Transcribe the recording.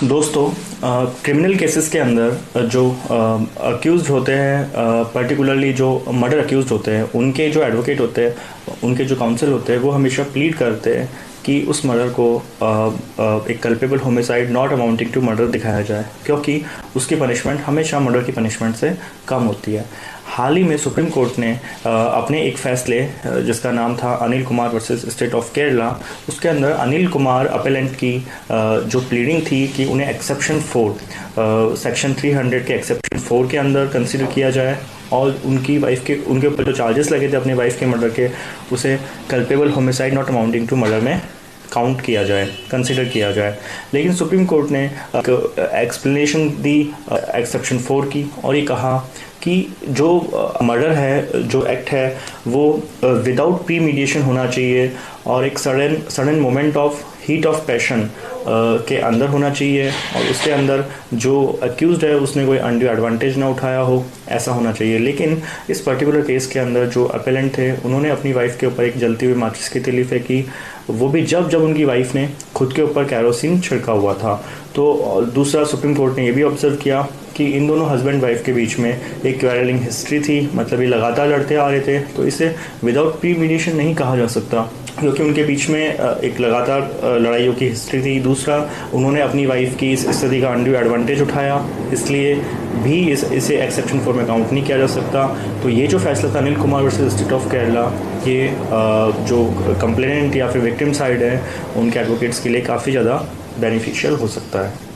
दोस्तों, criminal cases के अंदर जो अक्यूज़ होते हैं, पर्टिकुलरली जो मर्डर अक्यूज़ होते हैं, उनके जो एडवोकेट होते हैं, उनके जो काउंसिल होते हैं, वो हमेशा प्लीड करते हैं कि उस मर्डर को एक culpable homicide not amounting to murder दिखाया जाए, क्योंकि उसकी पनिशमेंट हमेशा मर्डर की पनिशमेंट से कम होती है। हाल ही में सुप्रीम कोर्ट ने अपने एक फ़ैसले जिसका नाम था Anil Kumar versus state of Kerala, उसके अंदर अनिल कुमार अपेलेंट की जो प्लीडिंग थी कि उन्हें एक्सेप्शन 4 सेक्शन 300 के एक्सेप्शन 4 के अंदर कंसिडर किया जाए और उनकी वाइफ के उनके ऊपर जो चार्जेस लगे थे अपनी वाइफ के मर्डर के, उसे culpable homicide not amounting to murder में काउंट किया जाए, कंसिडर किया जाए। लेकिन सुप्रीम कोर्ट ने एक्सप्लेनेशन दी एक्सेप्शन 4 की और ये कहा कि जो मर्डर है, जो एक्ट है, वो विदाउट प्री मीडिएशन होना चाहिए और एक sudden moment of heat of passion के अंदर होना चाहिए और उसके अंदर जो अक्यूज़ड है उसने कोई अनड्यू एडवांटेज ना उठाया हो, ऐसा होना चाहिए। लेकिन इस पर्टिकुलर केस के अंदर जो अपेलेंट थे, उन्होंने अपनी वाइफ के ऊपर एक जलती हुई माचिस की तीली फेंकी, वो भी जब उनकी वाइफ ने खुद के ऊपर कैरोसिन छिड़का हुआ था। तो दूसरा, सुप्रीम कोर्ट ने ये भी ऑब्जर्व किया कि इन दोनों हस्बैंड वाइफ के बीच में एक क्वेरलिंग हिस्ट्री थी, मतलब ये लगातार लड़ते आ रहे थे, तो इसे विदाउट प्री मीडिएशन नहीं कहा जा सकता, क्योंकि उनके बीच में एक लगातार लड़ाइयों की हिस्ट्री थी। दूसरा, उन्होंने अपनी वाइफ की इस स्थिति का अनड्यू एडवांटेज उठाया, इसलिए भी इसे एक्सेप्शन 4 में काउंट नहीं किया जा सकता। तो ये जो फैसला था Anil Kumar versus state of Kerala, ये जो कंप्लेनेंट या फिर विक्टिम साइड है, उनके एडवोकेट्स के लिए काफ़ी ज़्यादा बेनिफिशियल हो सकता है।